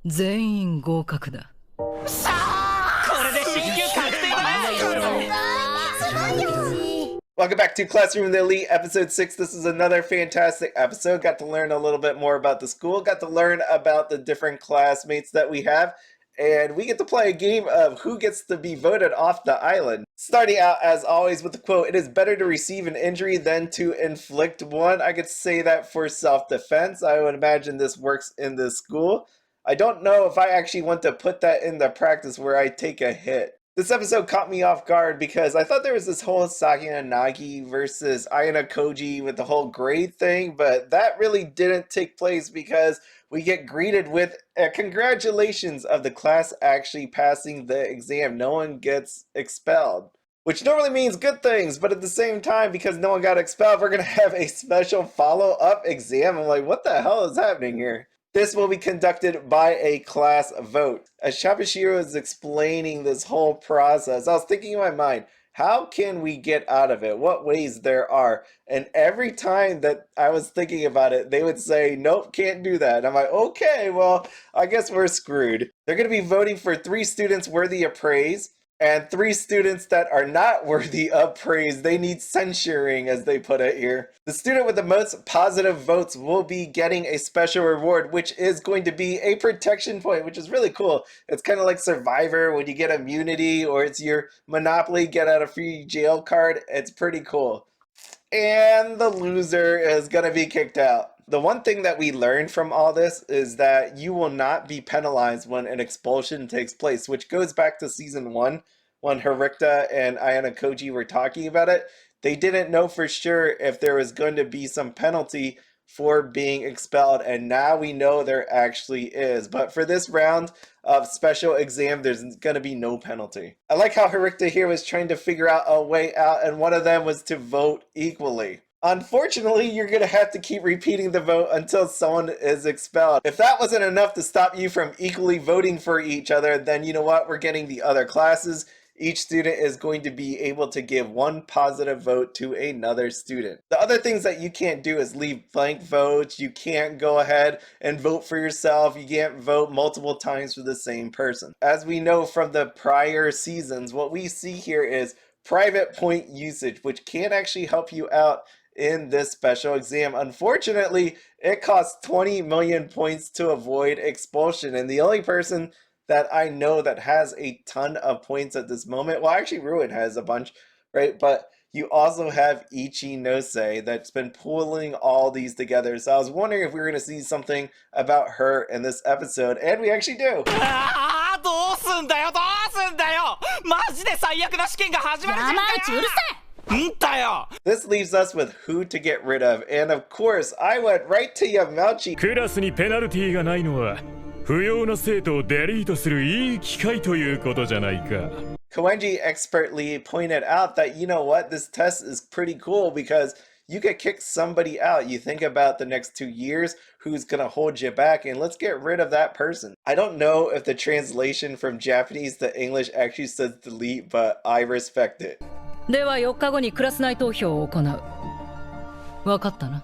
全員合格だ。さあ、これで進級確定だ。Welcome back to Classroom of the Elite, Episode 6. This is another fantastic episode. Got to learn a little bit more about the school. Got to learn about the different classmates that we have. And we get to play a game of who gets to be voted off the island. Starting out, as always, with the quote, "It is better to receive an injury than to inflict one." I could say that for self-defense. I would imagine this works in this school. I don't know if I actually want to put that into practice where I take a hit. This episode caught me off guard because I thought there was this whole Nagi versus Ayanokoji with the whole grade thing, but that really didn't take place because we get greeted with a congratulations of the class actually passing the exam. No one gets expelled, which normally means good things, but at the same time, because no one got expelled, we're going to have a special follow-up exam. I'm like, what the hell is happening here? This will be conducted by a class vote. As Shabashiro is explaining this whole process, I was thinking in my mind, how can we get out of it? What ways there are? And every time that I was thinking about it, they would say, nope, can't do that. And I'm like, okay, well, I guess we're screwed. They're going to be voting for 3 students worthy of praise and 3 students that are not worthy of praise. They need censuring, as they put it here. The student with the most positive votes will be getting a special reward, which is going to be a protection point, which is really cool. It's kind of like Survivor when you get immunity, or it's your Monopoly get out of free jail card. It's pretty cool. And the loser is going to be kicked out. The one thing that we learned from all this is that you will not be penalized when an expulsion takes place, which goes back to season 1 when Horikita and Ayanokoji were talking about it. They didn't know for sure if there was going to be some penalty for being expelled, and now we know there actually is. But for this round of special exam, there's going to be no penalty. I like how Horikita here was trying to figure out a way out, and one of them was to vote equally. Unfortunately, you're going to have to keep repeating the vote until someone is expelled. If that wasn't enough to stop you from equally voting for each other, then you know what? We're getting the other classes. Each student is going to be able to give 1 positive vote to another student. The other things that you can't do is leave blank votes. You can't go ahead and vote for yourself. You can't vote multiple times for the same person. As we know from the prior seasons, what we see here is private point usage, which can actually help you out in this special exam. Unfortunately, it costs 20 million points to avoid expulsion, and the only person that I know that has a ton of points at this moment, well, actually Ruin has a bunch, right? But you also have Ichinose that's been pulling all these together. So I was wondering if we were going to see something about her in this episode, and we actually do. どうすんだよどうすんだよマジで最悪な試験が始まるじゃんかよ。山内うるせえ。This leaves us with who to get rid of, and of course, I went right to Yamauchi. クラスにペナルティーがないのは不要な生徒をデリートするいい機会ということじゃないか。Koenji expertly pointed out that, you know what, this test is pretty cool because you could kick somebody out. You think about the next 2 years, who's going to hold you back, and let's get rid of that person. I don't know if the translation from Japanese to English actually says delete, but I respect it. では4日後にクラス内投票を行う。わかったな。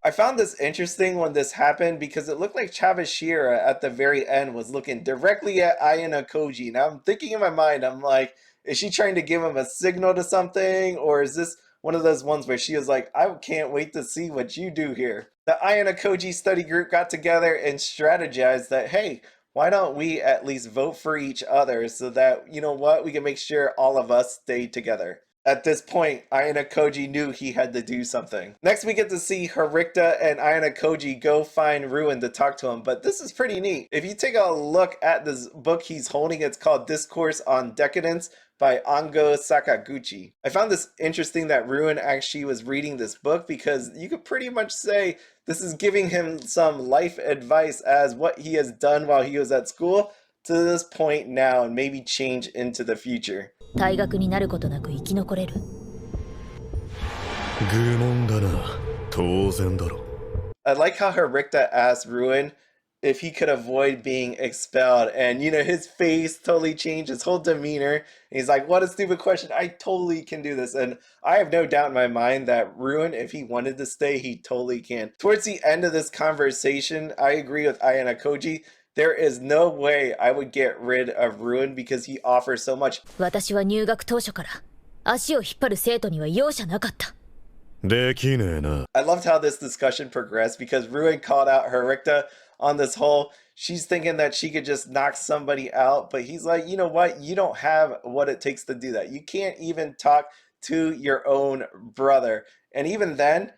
I found this interesting when this happened because it looked like Chabashira at the very end was looking directly at Ayanokoji. Now I'm thinking in my mind, I'm like, is she trying to give him a signal to something? Or is this one of those ones where she was like, I can't wait to see what you do here. The Ayanokoji study group got together and strategized that, hey, why don't we at least vote for each other so that, you know what, we can make sure all of us stay together. At this point, Ayanokoji knew he had to do something. Next, we get to see Horikita and Ayanokoji go find Ruin to talk to him, but this is pretty neat. If you take a look at this book he's holding, it's called Discourse on Decadence by Ango Sakaguchi. I found this interesting that Ruin actually was reading this book because you could pretty much say this is giving him some life advice as what he has done while he was at school to this point now and maybe change into the future. 退学になることなく生き残れる。愚問だな。当然だろ。I like how Horikita asked Ruin if he could avoid being expelled. And, you know, his face totally changed, his whole demeanor. And he's like, what a stupid question. I totally can do this. And I have no doubt in my mind that Ruin, if he wanted to stay, he totally can. Towards the end of this conversation, I agree with Ayanokoji. There is no way I would get rid of Ruin because he offers so much. 私は入学当初から足を引っ張る生徒には容赦なかった。できねえな。I loved how this discussion progressed because Ruin called out Horikita on this whole, she's thinking that she could just knock somebody out, but he's like, you know what? You don't have what it takes to do that. You can't even talk to your own brother. And even then,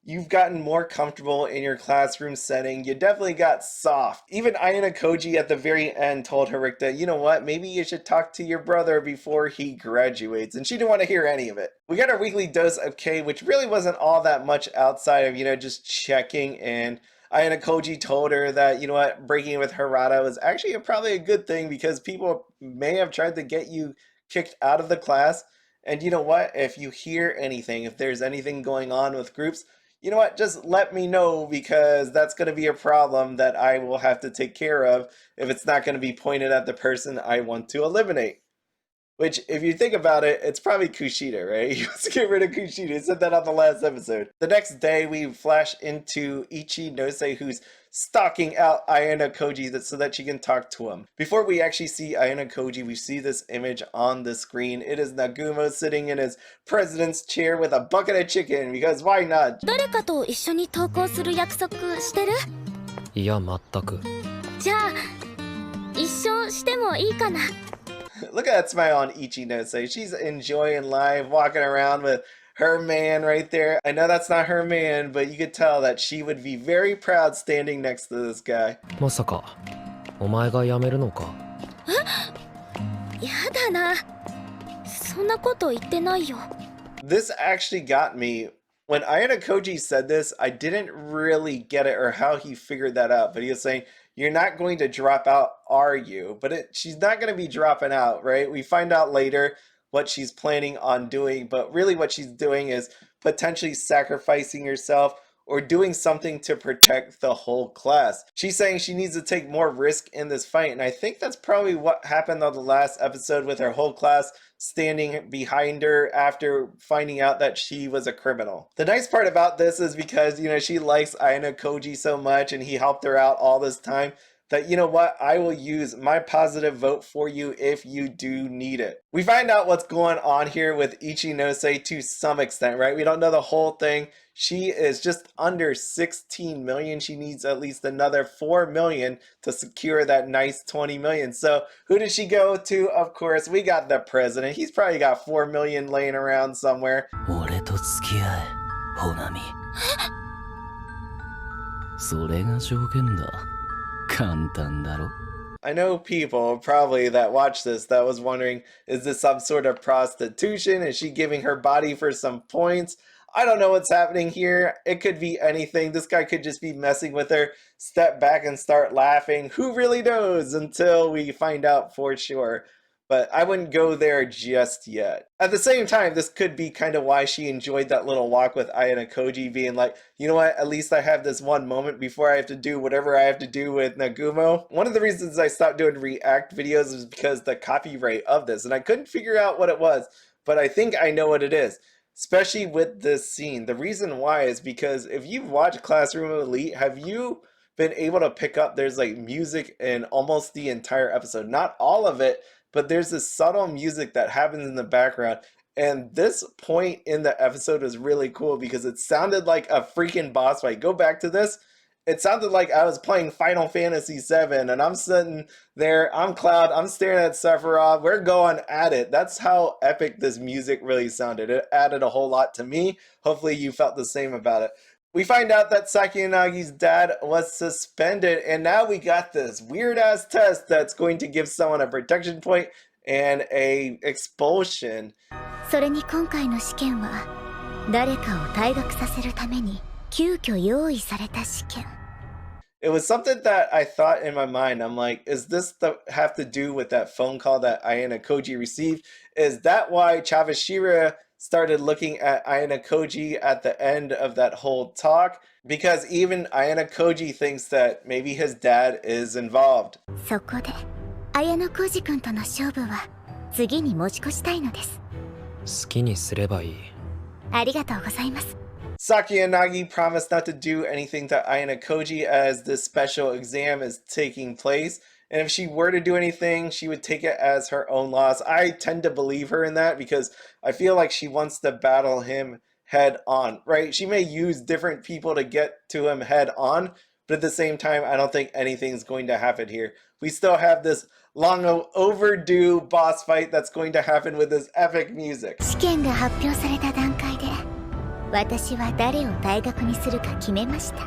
you've gotten more comfortable in your classroom setting. You definitely got soft. Even Ayanokoji at the very end told Horikita, you know what? Maybe you should talk to your brother before he graduates. And she didn't want to hear any of it. We got our weekly dose of K, which really wasn't all that much outside of, you know, just checking in. Ayanokoji told her that, you know what, breaking with Harada was actually probably a good thing because people may have tried to get you kicked out of the class. And you know what, if you hear anything, if there's anything going on with groups, you know what, just let me know because that's going to be a problem that I will have to take care of if it's not going to be pointed at the person I want to eliminate. Which, if you think about it, it's probably Kushida, right? He wants to get rid of Kushida. He said that on the last episode. The next day, we flash into Ichinose, who's stalking out Ayanokoji so that she can talk to him. Before we actually see Ayanokoji, we see this image on the screen. It is Nagumo sitting in his president's chair with a bucket of chicken, because why not? 誰かと一緒に登校する約束してる？いや、全く。じゃあ、一緒してもいいかな？ Look at that smile on Ichinose. She's enjoying life, walking around with her man right there. I know that's not her man, but you could tell that she would be very proud standing next to this guy. まさか、お前が辞めるのか？やだな。そんなこと言ってないよ。 This actually got me. When Ayanokoji said this, I didn't really get it or how he figured that out. But he was saying, you're not going to drop out, are you? But she's not going to be dropping out, right? We find out later what she's planning on doing. But really what she's doing is potentially sacrificing herself or doing something to protect the whole class. She's saying she needs to take more risk in this fight. And I think that's probably what happened on the last episode with her whole class standing behind her after finding out that she was a criminal. The nice part about this is because, you know, she likes Ayanokoji so much and he helped her out all this time that, you know what, I will use my positive vote for you if you do need it. We find out what's going on here with Ichinose to some extent, right? We don't know the whole thing. She is just under 16 million. She needs at least another 4 million to secure that nice 20 million. So who does she go to? Of course, we got the president. He's probably got 4 million laying around somewhere. 俺と付き合え、ほなみ。それが条件だ。簡単だろ。 I know people probably that watch this that was wondering, is this some sort of prostitution? Is she giving her body for some points? I don't know what's happening here. It could be anything. This guy could just be messing with her, step back and start laughing. Who really knows until we find out for sure. But I wouldn't go there just yet. At the same time, this could be kind of why she enjoyed that little walk with Ayanokoji, being like, you know what, at least I have this one moment before I have to do whatever I have to do with Nagumo. One of the reasons I stopped doing react videos is because the copyright of this, and I couldn't figure out what it was, but I think I know what it is. Especially with this scene. The reason why is because if you've watched Classroom Elite, have you been able to pick up there's like music in almost the entire episode? Not all of it, but there's this subtle music that happens in the background. And this point in the episode was really cool because it sounded like a freaking boss fight. Go back to this. It sounded like I was playing Final Fantasy VII and I'm sitting there, I'm Cloud, I'm staring at Sephiroth, we're going at it. That's how epic this music really sounded. It added a whole lot to me. Hopefully you felt the same about it. We find out that Sakiyanagi's dad was suspended and now we got this weird ass test that's going to give someone a protection point and a expulsion. それに今回の試験は誰かを退学させるために急遽用意された試験。 It was something that I thought in my mind. I'm like, is this have to do with that phone call that Ayanokoji received? Is that why Chavashira started looking at Ayanokoji at the end of that whole talk? Because even Ayanokoji thinks that maybe his dad is involved. そこで綾小路君との勝負は次に持ち越したいのです。好きにすればいい。ありがとうございます。 Saki and Nagi promise not to do anything to Ayanokoji as this special exam is taking place. And if she were to do anything, she would take it as her own loss. I tend to believe her in that because I feel like she wants to battle him head on, right? She may use different people to get to him head on, but at the same time, I don't think anything's going to happen here. We still have this long overdue boss fight that's going to happen with this epic music. 試験が発表された段階で私は誰を退学にするか決めました。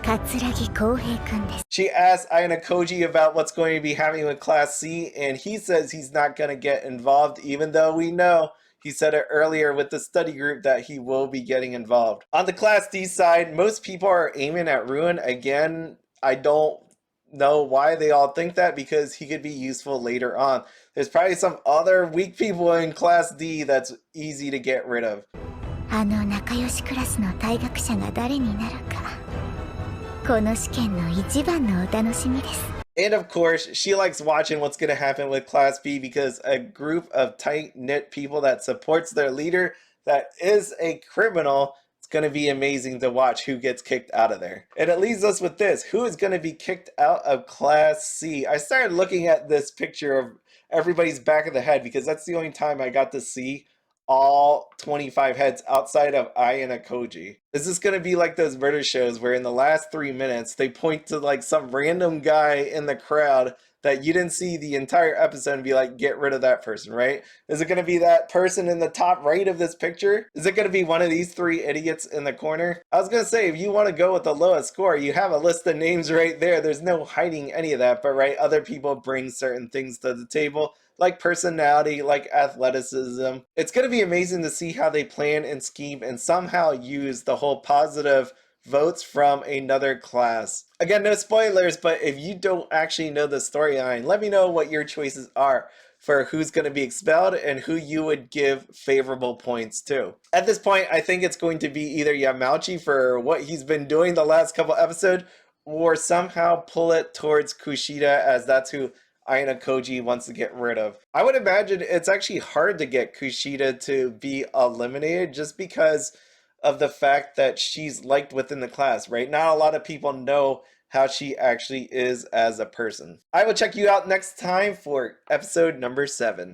桂木浩平くんです。 She asked Ayanokoji about what's going to be happening with Class C, and he says he's not going to get involved, even though we know he said it earlier with the study group that he will be getting involved. On the Class D side, most people are aiming at Ruin. Again, I don't know why they all think that, because he could be useful later on. There's probably some other weak people in Class D that's easy to get rid of. あの仲良しクラスの退学者が誰になるか、この試験の一番のお楽しみです。 And of course, she likes watching what's going to happen with Class B because a group of tight-knit people that supports their leader that is a criminal, it's going to be amazing to watch who gets kicked out of there. And it leaves us with this. Who is going to be kicked out of Class C? I started looking at this picture of everybody's back of the head because that's the only time I got to see all 25 heads outside of Ayanokoji. Is this going to be like those murder shows where in the last 3 minutes they point to like some random guy in the crowd that you didn't see the entire episode and be like, get rid of that person, right? Is it going to be that person in the top right of this picture? Is it going to be one of these 3 idiots in the corner? I was going to say, if you want to go with the lowest score, you have a list of names right there. There's no hiding any of that, but right, other people bring certain things to the table, like personality, like athleticism. It's going to be amazing to see how they plan and scheme and somehow use the whole positive votes from another class. Again, no spoilers, but if you don't actually know the storyline, let me know what your choices are for who's going to be expelled and who you would give favorable points to. At this point, I think it's going to be either Yamauchi for what he's been doing the last couple episodes, or somehow pull it towards Kushida, as that's who Ayanokoji wants to get rid of. I would imagine it's actually hard to get Kushida to be eliminated just because of the fact that she's liked within the class, right? Not a lot of people know how she actually is as a person. I will check you out next time for episode number 7.